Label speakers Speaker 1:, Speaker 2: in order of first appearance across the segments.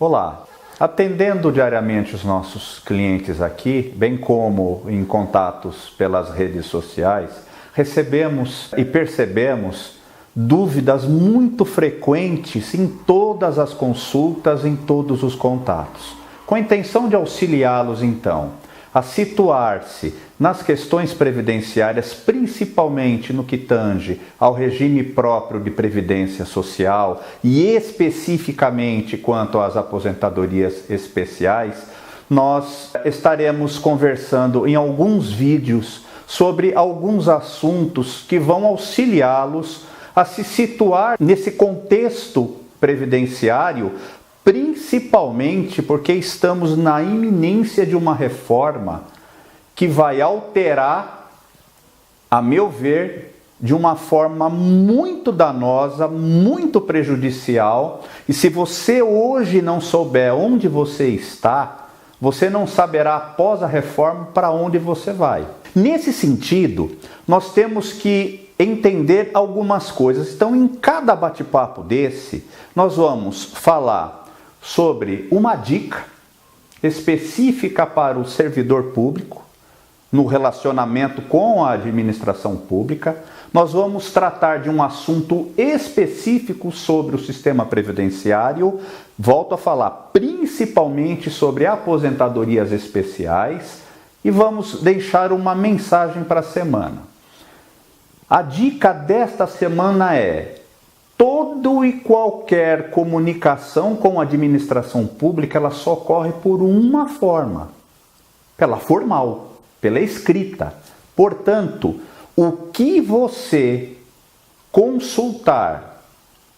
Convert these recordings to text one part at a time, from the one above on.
Speaker 1: Olá, atendendo diariamente os nossos clientes aqui, bem como em contatos pelas redes sociais, recebemos e percebemos dúvidas muito frequentes em todas as consultas, em todos os contatos. Com a intenção de auxiliá-los, então, a situar-se nas questões previdenciárias, principalmente no que tange ao regime próprio de previdência social e especificamente quanto às aposentadorias especiais, nós estaremos conversando em alguns vídeos sobre alguns assuntos que vão auxiliá-los a se situar nesse contexto previdenciário, principalmente porque estamos na iminência de uma reforma que vai alterar, a meu ver, de uma forma muito danosa, muito prejudicial. E se você hoje não souber onde você está, você não saberá após a reforma para onde você vai. Nesse sentido, nós temos que entender algumas coisas. Então, em cada bate-papo desse, nós vamos falar sobre uma dica específica para o servidor público no relacionamento com a administração pública. Nós vamos tratar de um assunto específico sobre o sistema previdenciário. Volto a falar principalmente sobre aposentadorias especiais e vamos deixar uma mensagem para a semana. A dica desta semana é: todo e qualquer comunicação com a administração pública, ela só ocorre por uma forma, pela formal, pela escrita. Portanto, o que você consultar,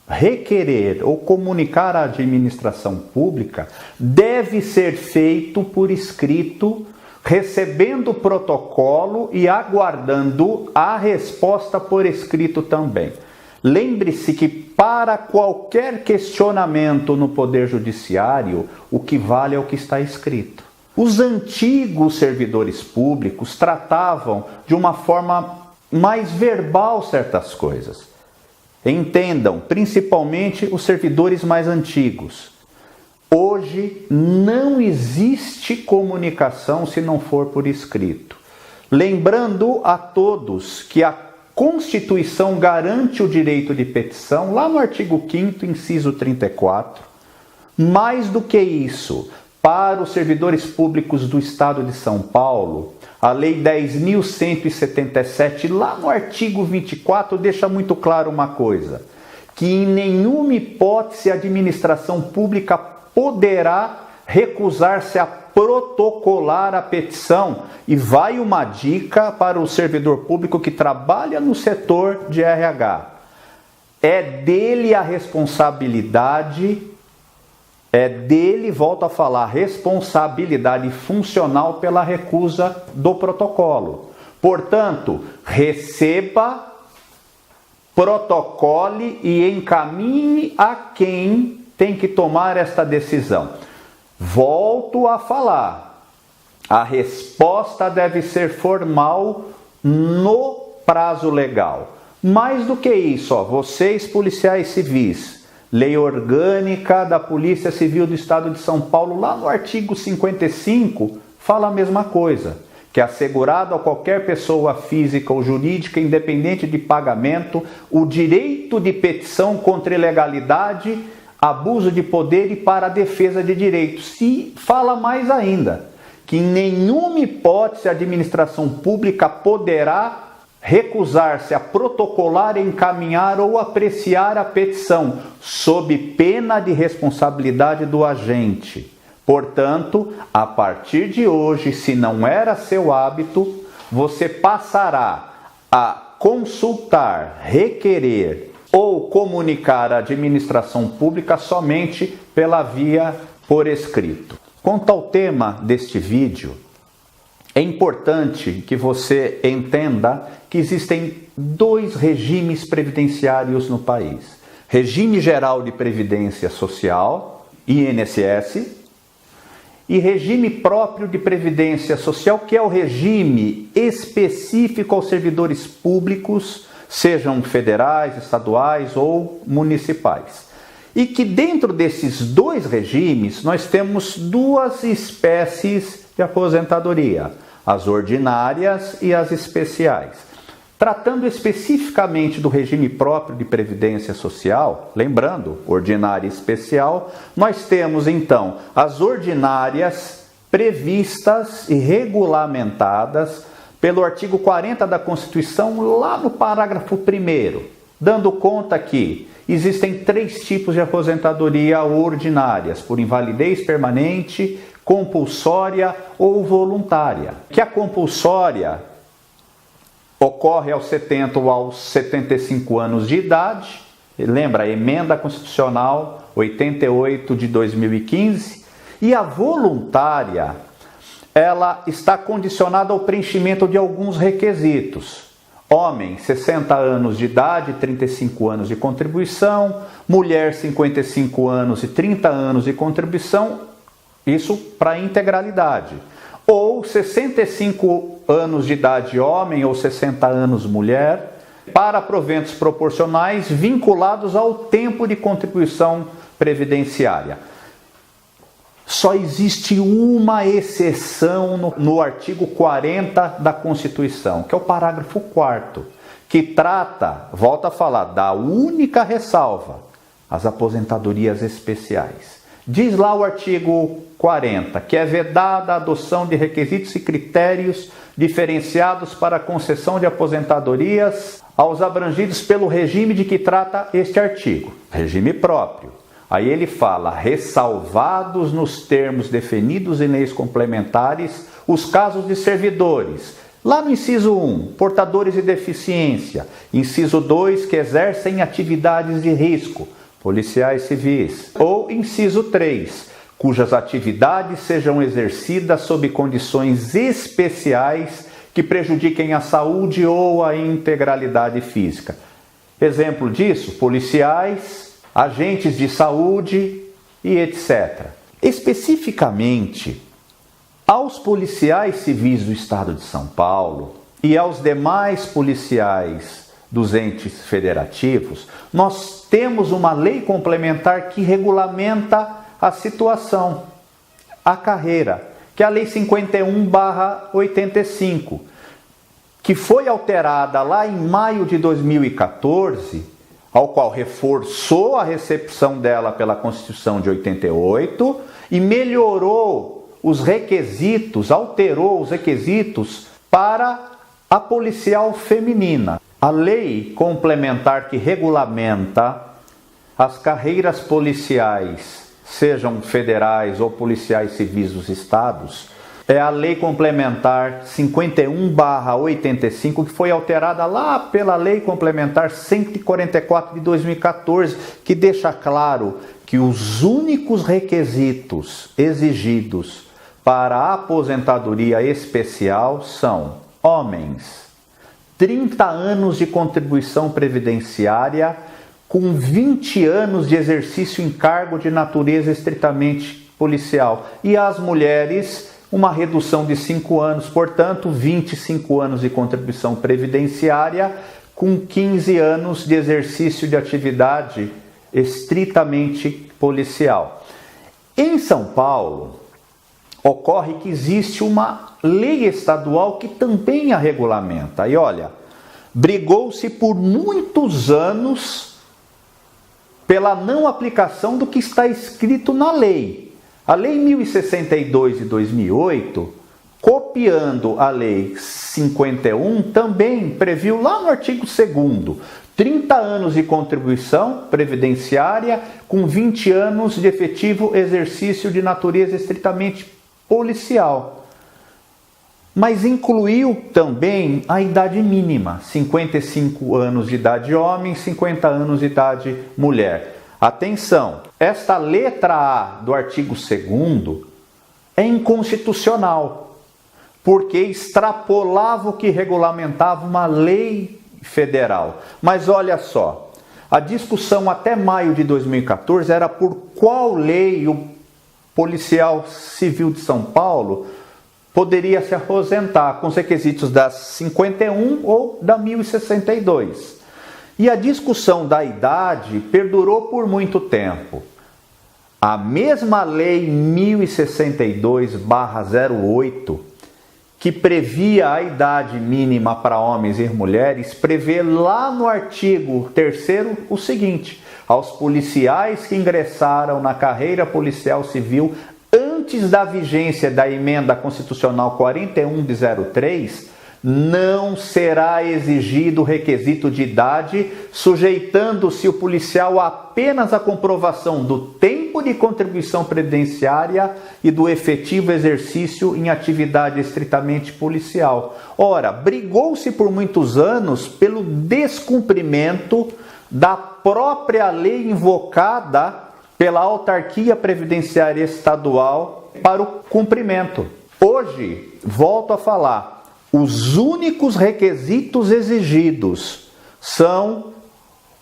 Speaker 1: requerer ou comunicar à administração pública deve ser feito por escrito, recebendo o protocolo e aguardando a resposta por escrito também. Lembre-se que para qualquer questionamento no Poder Judiciário, o que vale é o que está escrito. Os antigos servidores públicos tratavam de uma forma mais verbal certas coisas. Entendam, principalmente os servidores mais antigos. Hoje não existe comunicação se não for por escrito. Lembrando a todos que a Constituição garante o direito de petição, lá no artigo 5º, inciso 34. Mais do que isso, para os servidores públicos do Estado de São Paulo, a Lei 10.177, lá no artigo 24, deixa muito claro uma coisa: que em nenhuma hipótese a administração pública poderá recusar-se a protocolar a petição. E vai uma dica para o servidor público que trabalha no setor de RH. É dele a responsabilidade, volto a falar, responsabilidade funcional pela recusa do protocolo. Portanto, receba, protocole e encaminhe a quem tem que tomar esta decisão. Volto a falar, a resposta deve ser formal no prazo legal. Mais do que isso, vocês policiais civis, Lei Orgânica da Polícia Civil do Estado de São Paulo, lá no artigo 55, fala a mesma coisa, que é assegurado a qualquer pessoa física ou jurídica, independente de pagamento, o direito de petição contra ilegalidade, abuso de poder e para a defesa de direitos. E fala mais ainda, que em nenhuma hipótese a administração pública poderá recusar-se a protocolar, encaminhar ou apreciar a petição, sob pena de responsabilidade do agente. Portanto, a partir de hoje, se não era seu hábito, você passará a consultar, requerer ou comunicar à administração pública somente pela via por escrito. Quanto ao tema deste vídeo, é importante que você entenda que existem dois regimes previdenciários no país: Regime Geral de Previdência Social, INSS, e Regime Próprio de Previdência Social, que é o regime específico aos servidores públicos, sejam federais, estaduais ou municipais. e que dentro desses dois regimes nós temos duas espécies de aposentadoria, as ordinárias e as especiais. Tratando especificamente do regime próprio de previdência social, lembrando, ordinária e especial, nós temos então as ordinárias previstas e regulamentadas pelo artigo 40 da Constituição, lá no parágrafo 1º, dando conta que existem 3 tipos de aposentadoria ordinárias, por invalidez permanente, compulsória ou voluntária. Que a compulsória ocorre aos 70 ou aos 75 anos de idade, lembra a Emenda Constitucional 88 de 2015, e a voluntária, ela está condicionada ao preenchimento de alguns requisitos. Homem, 60 anos de idade, 35 anos de contribuição, mulher, 55 anos e 30 anos de contribuição, isso para a integralidade. Ou 65 anos de idade homem ou 60 anos mulher, para proventos proporcionais vinculados ao tempo de contribuição previdenciária. Só existe uma exceção no artigo 40 da Constituição, que é o parágrafo 4º, que trata, volta a falar, da única ressalva, as aposentadorias especiais. Diz lá o artigo 40, que é vedada a adoção de requisitos e critérios diferenciados para a concessão de aposentadorias aos abrangidos pelo regime de que trata este artigo, regime próprio. Aí ele fala, ressalvados nos termos definidos em leis complementares, os casos de servidores. Lá no inciso 1, portadores de deficiência. Inciso 2, que exercem atividades de risco, policiais civis. Ou inciso 3, cujas atividades sejam exercidas sob condições especiais que prejudiquem a saúde ou a integralidade física. Exemplo disso, policiais, agentes de saúde e etc. Especificamente, aos policiais civis do Estado de São Paulo e aos demais policiais dos entes federativos, nós temos uma lei complementar que regulamenta a situação, a carreira, que é a Lei 51/85, que foi alterada lá em maio de 2014, ao qual reforçou a recepção dela pela Constituição de 88 e melhorou os requisitos, alterou os requisitos para a policial feminina. A lei complementar que regulamenta as carreiras policiais, sejam federais ou policiais civis dos estados, é a Lei Complementar 51/85, que foi alterada lá pela Lei Complementar 144 de 2014, que deixa claro que os únicos requisitos exigidos para a aposentadoria especial são homens, 30 anos de contribuição previdenciária, com 20 anos de exercício em cargo de natureza estritamente policial. E as mulheres, uma redução de 5 anos, portanto, 25 anos de contribuição previdenciária, com 15 anos de exercício de atividade estritamente policial. Em São Paulo, ocorre que existe uma lei estadual que também a regulamenta. E olha, brigou-se por muitos anos pela não aplicação do que está escrito na lei. A Lei 1062 de 2008, copiando a Lei 51, também previu lá no artigo 2º, 30 anos de contribuição previdenciária com 20 anos de efetivo exercício de natureza estritamente policial. Mas incluiu também a idade mínima, 55 anos de idade homem, 50 anos de idade mulher. Atenção, esta letra A do artigo 2º é inconstitucional, porque extrapolava o que regulamentava uma lei federal. Mas olha só, a discussão até maio de 2014 era por qual lei o policial civil de São Paulo poderia se aposentar, com os requisitos da 51 ou da 1062. E a discussão da idade perdurou por muito tempo. A mesma lei 1062/08, que previa a idade mínima para homens e mulheres, prevê lá no artigo 3º o seguinte: aos policiais que ingressaram na carreira policial civil antes da vigência da emenda constitucional 41 de 03, não será exigido requisito de idade, sujeitando-se o policial apenas à comprovação do tempo de contribuição previdenciária e do efetivo exercício em atividade estritamente policial. Ora, brigou-se por muitos anos pelo descumprimento da própria lei invocada pela autarquia previdenciária estadual para o cumprimento. Hoje, volto a falar, os únicos requisitos exigidos são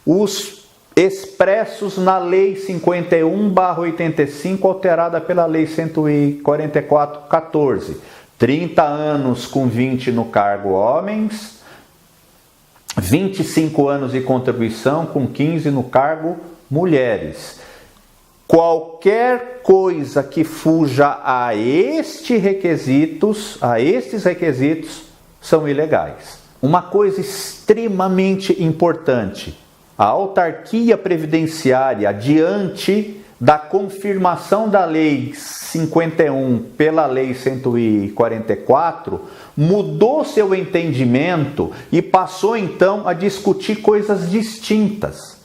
Speaker 1: os expressos na Lei 51/85, alterada pela Lei 144/14. 30 anos com 20 no cargo homens, 25 anos de contribuição com 15 no cargo mulheres. Qualquer coisa que fuja a estes requisitos são ilegais. Uma coisa extremamente importante: a autarquia previdenciária, diante da confirmação da Lei 51 pela Lei 144, mudou seu entendimento e passou então a discutir coisas distintas.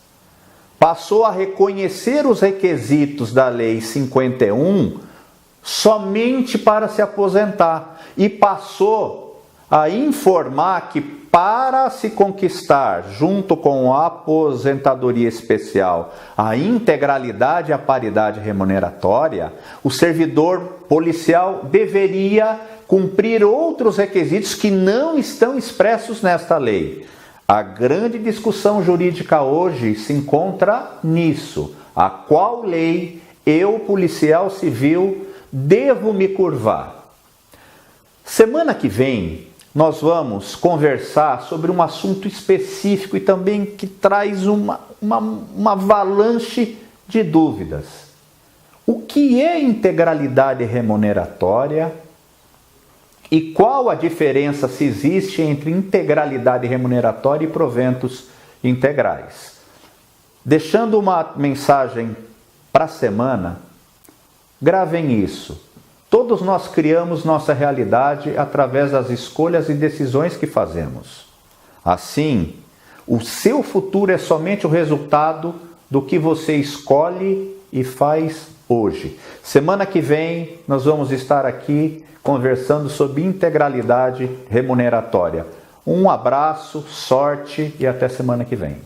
Speaker 1: Passou a reconhecer os requisitos da Lei 51 somente para se aposentar e passou a informar que, para se conquistar, junto com a aposentadoria especial, a integralidade e a paridade remuneratória, o servidor policial deveria cumprir outros requisitos que não estão expressos nesta lei. A grande discussão jurídica hoje se encontra nisso. A qual lei eu, policial civil, devo me curvar? Semana que vem nós vamos conversar sobre um assunto específico e também que traz uma avalanche de dúvidas. O que é integralidade remuneratória? E qual a diferença, se existe, entre integralidade remuneratória e proventos integrais? Deixando uma mensagem para a semana, gravem isso. Todos nós criamos nossa realidade através das escolhas e decisões que fazemos. Assim, o seu futuro é somente o resultado do que você escolhe e faz hoje. Semana que vem, nós vamos estar aqui conversando sobre integralidade remuneratória. Um abraço, sorte e até semana que vem.